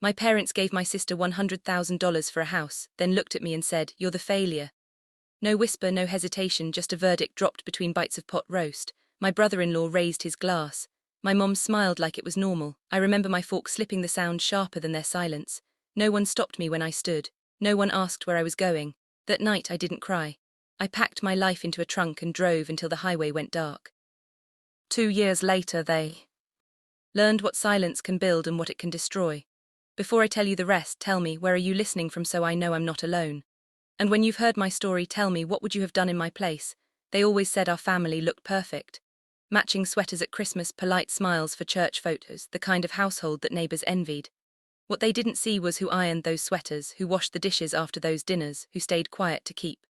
My parents gave my sister $100,000 for a house, then looked at me and said, "You're the failure." No whisper, no hesitation, just a verdict dropped between bites of pot roast. My brother-in-law raised his glass. My mom smiled like it was normal. I remember my fork slipping, the sound sharper than their silence. No one stopped me when I stood. No one asked where I was going. That night I didn't cry. I packed my life into a trunk and drove until the highway went dark. 2 years later they learned what silence can build and what it can destroy. Before I tell you the rest, tell me, where are you listening from so I know I'm not alone? And when you've heard my story, tell me, what would you have done in my place? They always said our family looked perfect. Matching sweaters at Christmas, polite smiles for church photos, the kind of household that neighbors envied. What they didn't see was who ironed those sweaters, who washed the dishes after those dinners, who stayed quiet to keep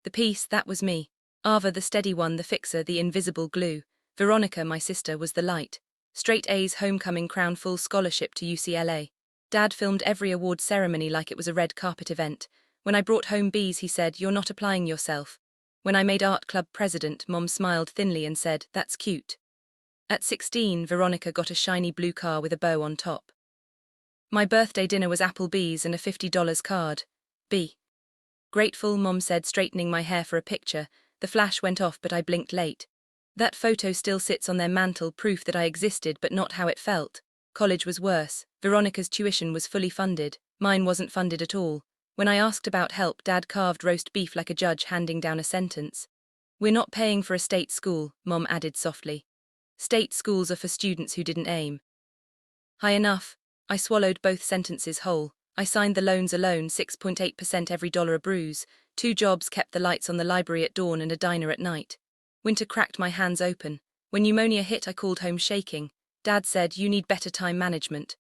the peace. That was me. Ava, the steady one, the fixer, the invisible glue. Veronica, my sister, was the light. Straight A's, homecoming, crown, full scholarship to UCLA. Dad filmed every award ceremony like it was a red carpet event. When I brought home B's, he said, "You're not applying yourself." When I made art club president, Mom smiled thinly and said, "That's cute." At 16, Veronica got a shiny blue car with a bow on top. My birthday dinner was Applebee's and a $50 card. B. Grateful, Mom said, straightening my hair for a picture. The flash went off, but I blinked late. That photo still sits on their mantle, proof that I existed, but not how it felt. College was worse. Veronica's tuition was fully funded. Mine wasn't funded at all. When I asked about help, Dad carved roast beef like a judge handing down a sentence. "We're not paying for a state school," Mom added softly. "State schools are for students who didn't aim high enough." I swallowed both sentences whole. I signed the loans alone, 6.8% every dollar a bruise. 2 jobs kept the lights on, the library at dawn and a diner at night. Winter cracked my hands open. When pneumonia hit, I called home shaking. Dad said, "You need better time management."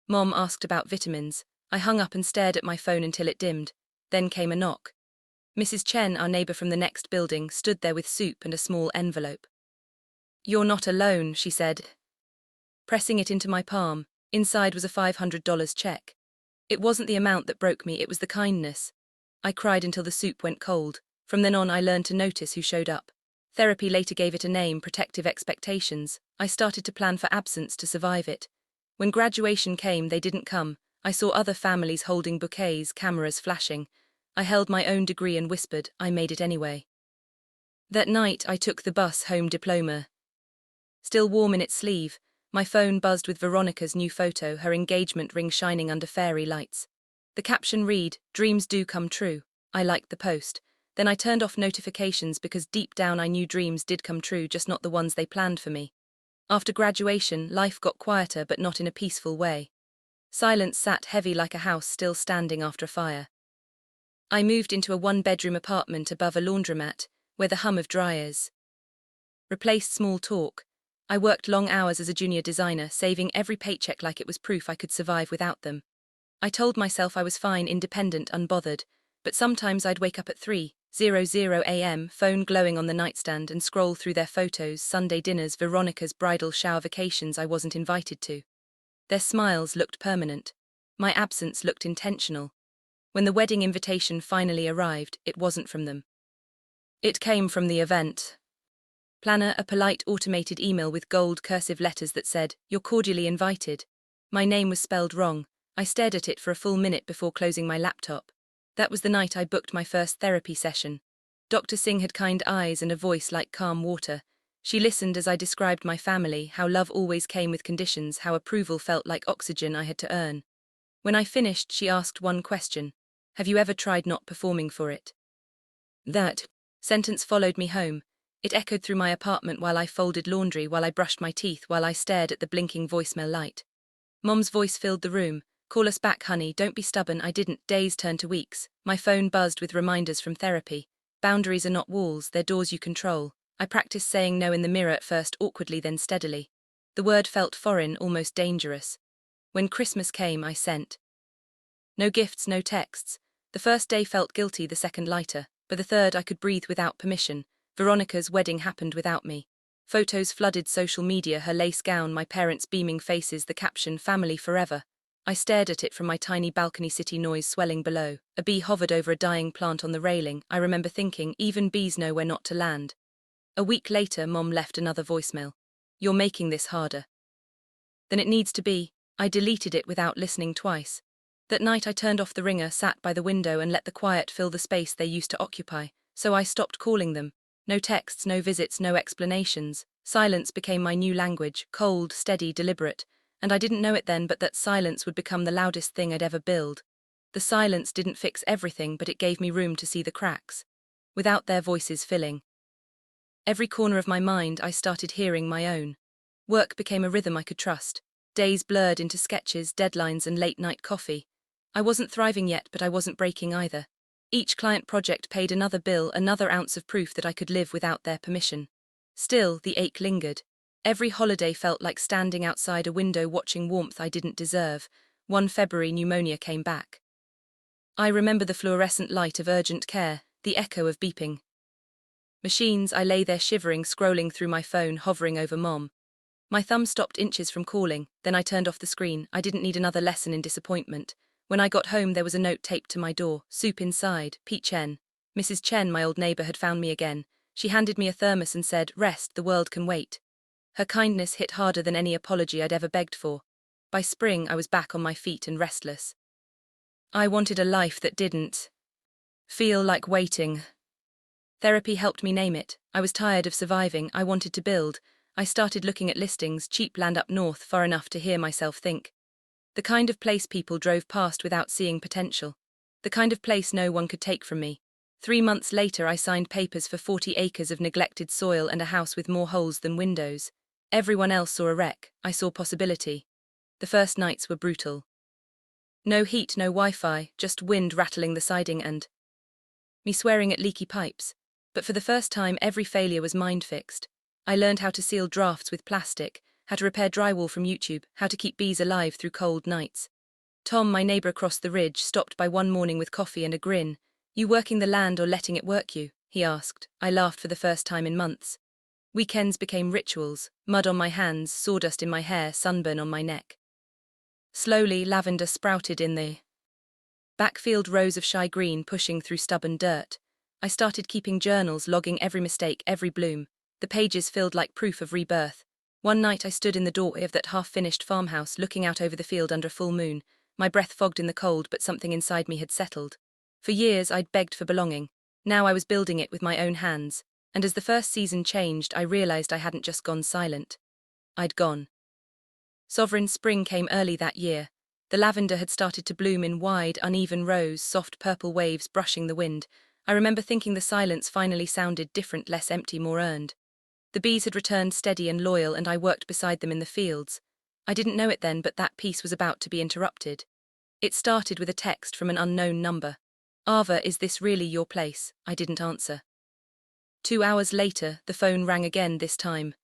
Mom asked about vitamins. I hung up and stared at my phone until it dimmed. Then came a knock. Mrs. Chen, our neighbor from the next building, stood there with soup and a small envelope. "You're not alone," she said, pressing it into my palm. Inside was a $500 check. It wasn't the amount that broke me, it was the kindness. I cried until the soup went cold. From then on, I learned to notice who showed up. Therapy later gave it a name, protective expectations. I started to plan for absence to survive it. When graduation came, they didn't come. I saw other families holding bouquets, cameras flashing. I held my own degree and whispered, "I made it anyway." That night, I took the bus home, diploma still warm in its sleeve. My phone buzzed with Veronica's new photo, her engagement ring shining under fairy lights. The caption read, "Dreams do come true." I liked the post. Then I turned off notifications because deep down I knew dreams did come true, just not the ones they planned for me. After graduation, life got quieter, but not in a peaceful way. Silence sat heavy like a house still standing after a fire. I moved into a 1-bedroom apartment above a laundromat, where the hum of dryers replaced small talk. I worked long hours as a junior designer, saving every paycheck like it was proof I could survive without them. I told myself I was fine, independent, unbothered, but sometimes I'd wake up at 3:00 a.m., phone glowing on the nightstand, and scroll through their photos, Sunday dinners, Veronica's bridal shower, vacations I wasn't invited to. Their smiles looked permanent. My absence looked intentional. When the wedding invitation finally arrived, it wasn't from them. It came from the event planner, a polite automated email with gold cursive letters that said, "You're cordially invited." My name was spelled wrong. I stared at it for a full minute before closing my laptop. That was the night I booked my first therapy session. Dr. Singh had kind eyes and a voice like calm water. She listened as I described my family, how love always came with conditions, how approval felt like oxygen I had to earn. When I finished, she asked one question. "Have you ever tried not performing for it?" That sentence followed me home. It echoed through my apartment while I folded laundry, while I brushed my teeth, while I stared at the blinking voicemail light. Mom's voice filled the room. "Call us back, honey, don't be stubborn." I didn't. Days turned to weeks. My phone buzzed with reminders from therapy. Boundaries are not walls, they're doors you control. I practiced saying no in the mirror, at first awkwardly, then steadily. The word felt foreign, almost dangerous. When Christmas came, I sent no gifts, no texts. The first day felt guilty, the second lighter. By the third, I could breathe without permission. Veronica's wedding happened without me. Photos flooded social media, her lace gown, my parents' beaming faces, the caption, "Family forever." I stared at it from my tiny balcony, city noise swelling below. A bee hovered over a dying plant on the railing. I remember thinking, even bees know where not to land. A week later, Mom left another voicemail. "You're making this harder than it needs to be." I deleted it without listening twice. That night I turned off the ringer, sat by the window and let the quiet fill the space they used to occupy, so I stopped calling them. No texts, no visits, no explanations. Silence became my new language, cold, steady, deliberate, and I didn't know it then, but that silence would become the loudest thing I'd ever build. The silence didn't fix everything, but it gave me room to see the cracks, without their voices filling every corner of my mind. I started hearing my own. Work became a rhythm I could trust. Days blurred into sketches, deadlines, and late-night coffee. I wasn't thriving yet, but I wasn't breaking either. Each client project paid another bill, another ounce of proof that I could live without their permission. Still, the ache lingered. Every holiday felt like standing outside a window watching warmth I didn't deserve. One February, pneumonia came back. I remember the fluorescent light of urgent care, the echo of beeping machines. I lay there shivering, scrolling through my phone, hovering over Mom. My thumb stopped inches from calling, then I turned off the screen. I didn't need another lesson in disappointment. When I got home, there was a note taped to my door. Soup inside, Pete Chen. Mrs. Chen, my old neighbor, had found me again. She handed me a thermos and said, "Rest, the world can wait." Her kindness hit harder than any apology I'd ever begged for. By spring, I was back on my feet and restless. I wanted a life that didn't feel like waiting. Therapy helped me name it. I was tired of surviving. I wanted to build. I started looking at listings, cheap land up north, far enough to hear myself think. The kind of place people drove past without seeing potential. The kind of place no one could take from me. 3 months later, I signed papers for 40 acres of neglected soil and a house with more holes than windows. Everyone else saw a wreck. I saw possibility. The first nights were brutal. No heat, no Wi-Fi, just wind rattling the siding and me swearing at leaky pipes. But for the first time, every failure was mind-fixed. I learned how to seal drafts with plastic, how to repair drywall from YouTube, how to keep bees alive through cold nights. Tom, my neighbor across the ridge, stopped by one morning with coffee and a grin. "You working the land or letting it work you?" he asked. I laughed for the first time in months. Weekends became rituals, mud on my hands, sawdust in my hair, sunburn on my neck. Slowly, lavender sprouted in the backfield, rows of shy green pushing through stubborn dirt. I started keeping journals, logging every mistake, every bloom. The pages filled like proof of rebirth. One night I stood in the doorway of that half-finished farmhouse, looking out over the field under a full moon. My breath fogged in the cold, but something inside me had settled. For years I'd begged for belonging. Now I was building it with my own hands. And as the first season changed, I realized I hadn't just gone silent. I'd gone sovereign. Spring came early that year. The lavender had started to bloom in wide, uneven rows, soft purple waves brushing the wind. I remember thinking the silence finally sounded different, less empty, more earned. The bees had returned steady and loyal, and I worked beside them in the fields. I didn't know it then, but that peace was about to be interrupted. It started with a text from an unknown number. "Ava, is this really your place?" I didn't answer. 2 hours later, the phone rang again, this time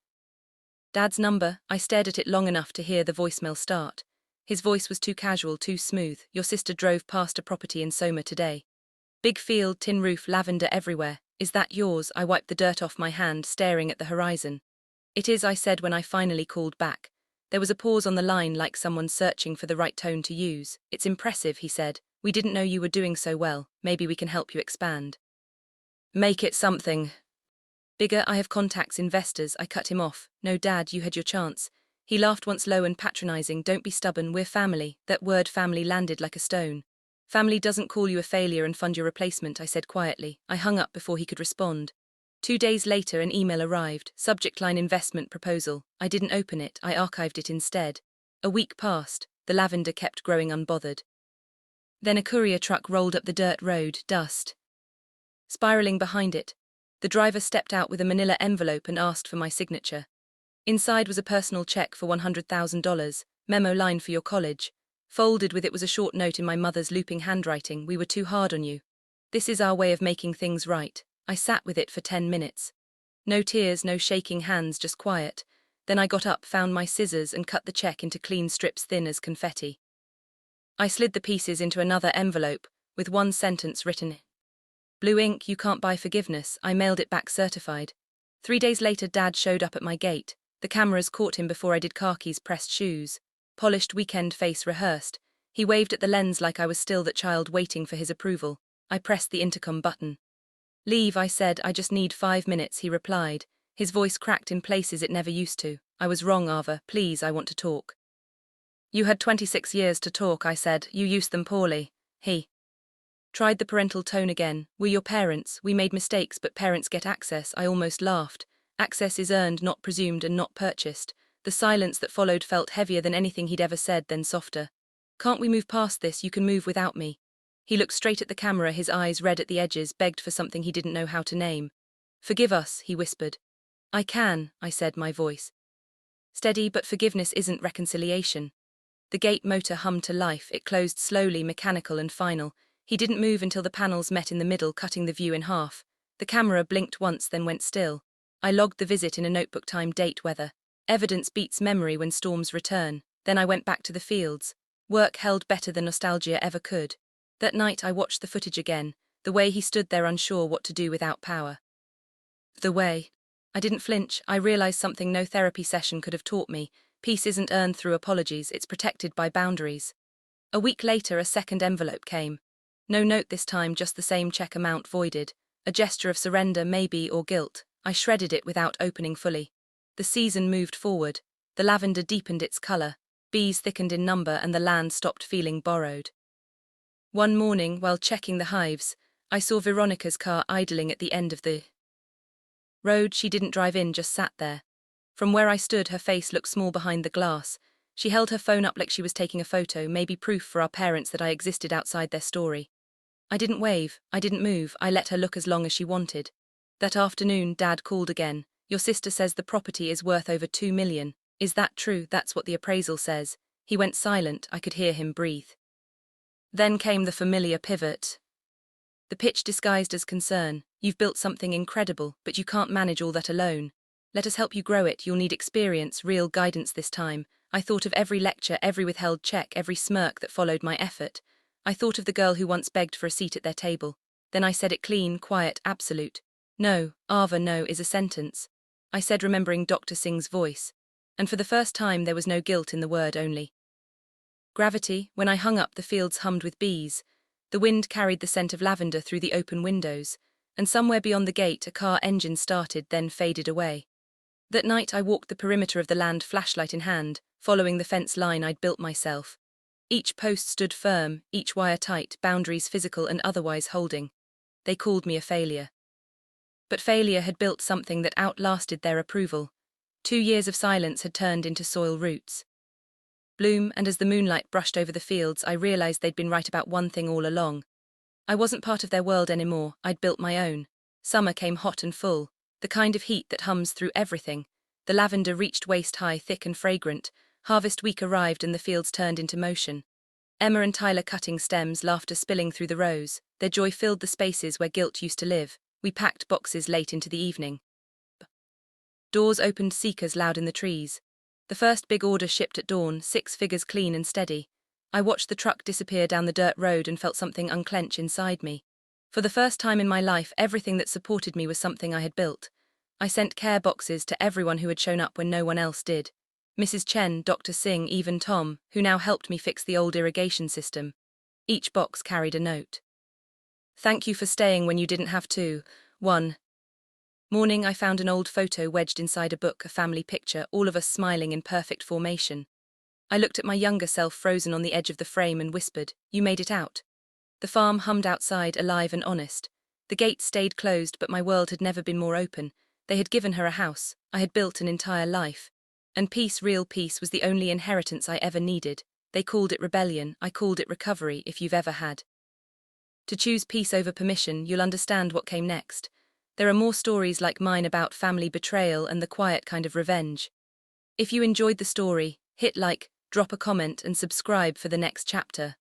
Dad's number. I stared at it long enough to hear the voicemail start. His voice was too casual, too smooth. "Your sister drove past a property in Soma today. Big field, tin roof, lavender everywhere. Is that yours?" I wiped the dirt off my hand, staring at the horizon. "It is," I said when I finally called back. There was a pause on the line, like someone searching for the right tone to use. "It's impressive," he said. "We didn't know you were doing so well. Maybe we can help you expand. Make it something bigger." "I have contacts, investors." I cut him off. "No, Dad, you had your chance." He laughed once, low and patronizing. "Don't be stubborn, we're family." That word family landed like a stone. "Family doesn't call you a failure and fund your replacement," I said quietly. I hung up before he could respond. 2 days later, an email arrived. Subject line: investment proposal. I didn't open it, I archived it instead. A week passed. The lavender kept growing unbothered. Then a courier truck rolled up the dirt road, dust spiraling behind it. The driver stepped out with a manila envelope and asked for my signature. Inside was a personal check for $100,000, memo line for your college. Folded with it was a short note in my mother's looping handwriting: "We were too hard on you. This is our way of making things right." I sat with it for 10 minutes. No tears, no shaking hands, just quiet. Then I got up, found my scissors, and cut the check into clean strips thin as confetti. I slid the pieces into another envelope, with one sentence written: "Blue ink, you can't buy forgiveness." I mailed it back certified. 3 days later, Dad showed up at my gate. The cameras caught him before I did. Khakis, pressed shoes, polished weekend face rehearsed. He waved at the lens like I was still that child waiting for his approval. I pressed the intercom button. "Leave," I said. "I just need 5 minutes," he replied. His voice cracked in places it never used to. "I was wrong, Ava. Please, I want to talk." You had 26 years to talk, I said. You used them poorly. He tried the parental tone again. We're your parents. We made mistakes, but parents get access. I almost laughed. Access is earned, not presumed, and not purchased. The silence that followed felt heavier than anything he'd ever said, then softer. Can't we move past this? You can move without me. He looked straight at the camera, his eyes red at the edges, begged for something he didn't know how to name. Forgive us, he whispered. I can, I said, my voice steady, but forgiveness isn't reconciliation. The gate motor hummed to life. It closed slowly, mechanical and final. He didn't move until the panels met in the middle, cutting the view in half. The camera blinked once, then went still. I logged the visit in a notebook, time, date, weather. Evidence beats memory when storms return. Then I went back to the fields. Work held better than nostalgia ever could. That night I watched the footage again, the way he stood there unsure what to do without power. The way. I didn't flinch. I realized something no therapy session could have taught me. Peace isn't earned through apologies, it's protected by boundaries. A week later, a second envelope came. No note this time, just the same check amount voided. A gesture of surrender, maybe, or guilt. I shredded it without opening fully. The season moved forward. The lavender deepened its color. Bees thickened in number, and the land stopped feeling borrowed. One morning, while checking the hives, I saw Veronica's car idling at the end of the road. She didn't drive in, just sat there. From where I stood, her face looked small behind the glass. She held her phone up like she was taking a photo, maybe proof for our parents that I existed outside their story. I didn't wave, I didn't move, I let her look as long as she wanted. That afternoon, Dad called again. Your sister says the property is worth over $2 million. Is that true? That's what the appraisal says. He went silent, I could hear him breathe. Then came the familiar pivot. The pitch disguised as concern. You've built something incredible, but you can't manage all that alone. Let us help you grow it. You'll need experience, real guidance this time. I thought of every lecture, every withheld check, every smirk that followed my effort. I thought of the girl who once begged for a seat at their table. Then I said it clean, quiet, absolute. No, Ava, no is a sentence. I said, remembering Dr. Singh's voice. And for the first time there was no guilt in the word, only gravity. When I hung up, the fields hummed with bees. The wind carried the scent of lavender through the open windows, and somewhere beyond the gate a car engine started, then faded away. That night I walked the perimeter of the land, flashlight in hand, following the fence line I'd built myself. Each post stood firm, each wire tight, boundaries physical and otherwise holding. They called me a failure. But failure had built something that outlasted their approval. 2 years of silence had turned into soil roots. Bloom, and as the moonlight brushed over the fields, I realized they'd been right about one thing all along. I wasn't part of their world anymore, I'd built my own. Summer came hot and full, the kind of heat that hums through everything. The lavender reached waist-high, thick and fragrant. Harvest week arrived and the fields turned into motion. Emma and Tyler cutting stems, laughter spilling through the rows. Their joy filled the spaces where guilt used to live. We packed boxes late into the evening. Doors opened, seekers loud in the trees. The first big order shipped at dawn, 6 figures clean and steady. I watched the truck disappear down the dirt road and felt something unclench inside me. For the first time in my life, everything that supported me was something I had built. I sent care boxes to everyone who had shown up when no one else did. Mrs. Chen, Dr. Singh, even Tom, who now helped me fix the old irrigation system. Each box carried a note. Thank you for staying when you didn't have to. One morning I found an old photo wedged inside a book, a family picture, all of us smiling in perfect formation. I looked at my younger self frozen on the edge of the frame and whispered, "You made it out." The farm hummed outside, alive and honest. The gates stayed closed, but my world had never been more open. They had given her a house. I had built an entire life. And peace, real peace, was the only inheritance I ever needed. They called it rebellion, I called it recovery, if you've ever had to choose peace over permission, you'll understand what came next. There are more stories like mine about family betrayal and the quiet kind of revenge. If you enjoyed the story, hit like, drop a comment and subscribe for the next chapter.